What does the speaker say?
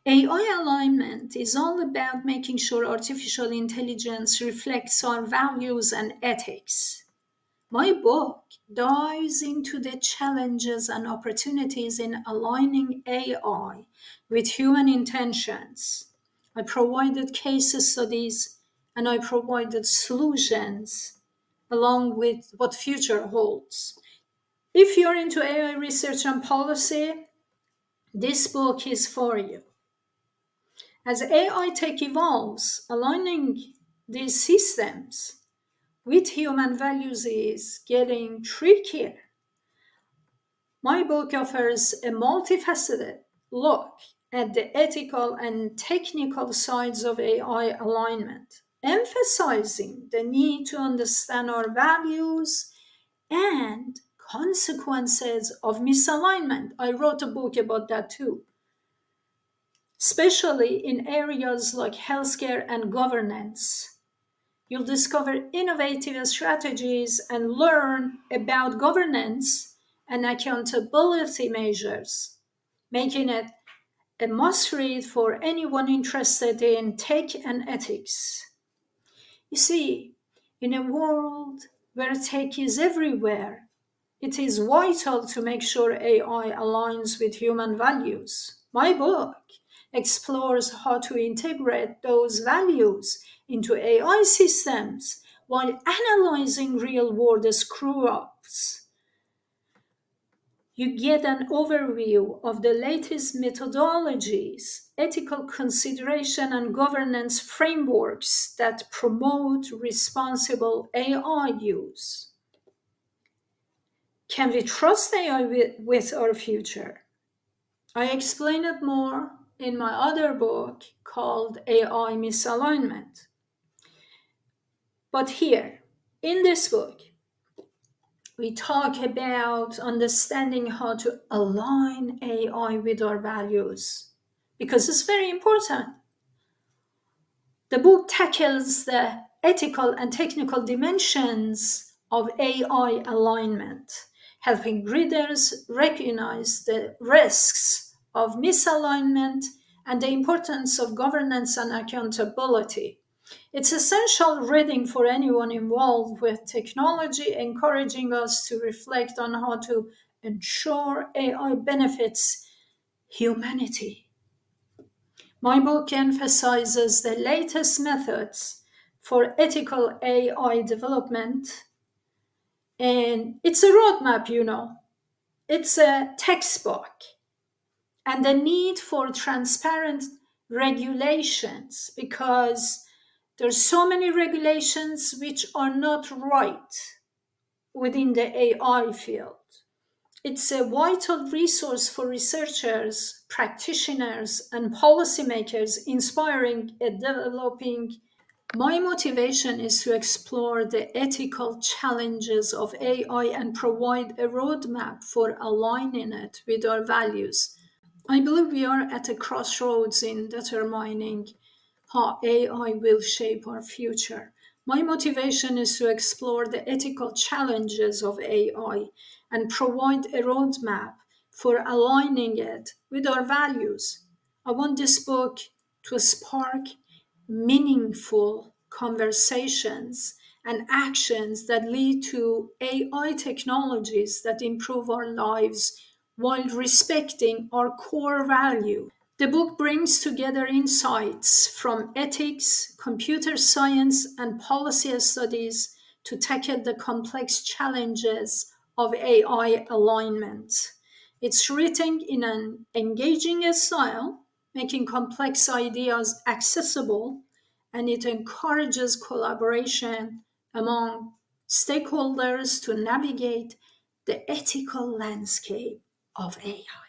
AI alignment is all about making sure artificial intelligence reflects our values and ethics. My book dives into the challenges and opportunities in aligning AI with human intentions. I provided case studies and I provided solutions along with what future holds. If you're into AI research and policy, this book is for you. As AI tech evolves, aligning these systems with human values is getting trickier. My book offers a multifaceted look at the ethical and technical sides of AI alignment, emphasizing the need to understand our values and consequences of misalignment. I wrote a book about that too, especially in areas like healthcare and governance. You'll discover innovative strategies and learn about governance and accountability measures, making it a must read for anyone interested in tech and ethics. You see, in a world where tech is everywhere, it is vital to make sure AI aligns with human values. My book explores how to integrate those values into AI systems while analyzing real world screw ups. You get an overview of the latest methodologies, ethical consideration, and governance frameworks that promote responsible AI use. Can we trust AI with our future? I explain it more in my other book called AI Misalignment. But here, in this book, we talk about understanding how to align AI with our values because it's very important. The book tackles the ethical and technical dimensions of AI alignment, helping readers recognize the risks of misalignment and the importance of governance and accountability. It's essential reading for anyone involved with technology, encouraging us to reflect on how to ensure AI benefits humanity. My book emphasizes the latest methods for ethical AI development, and it's a roadmap, It's a textbook, and the need for transparent regulations because there's so many regulations which are not right within the AI field. It's a vital resource for researchers, practitioners, and policymakers inspiring and developing. My motivation is to explore the ethical challenges of AI and provide a roadmap for aligning it with our values. I believe we are at a crossroads in determining how AI will shape our future. My motivation is to explore the ethical challenges of AI and provide a roadmap for aligning it with our values. I want this book to spark meaningful conversations and actions that lead to AI technologies that improve our lives while respecting our core value. The book brings together insights from ethics, computer science, and policy studies to tackle the complex challenges of AI alignment. It's written in an engaging style, making complex ideas accessible, and it encourages collaboration among stakeholders to navigate the ethical landscape of AI.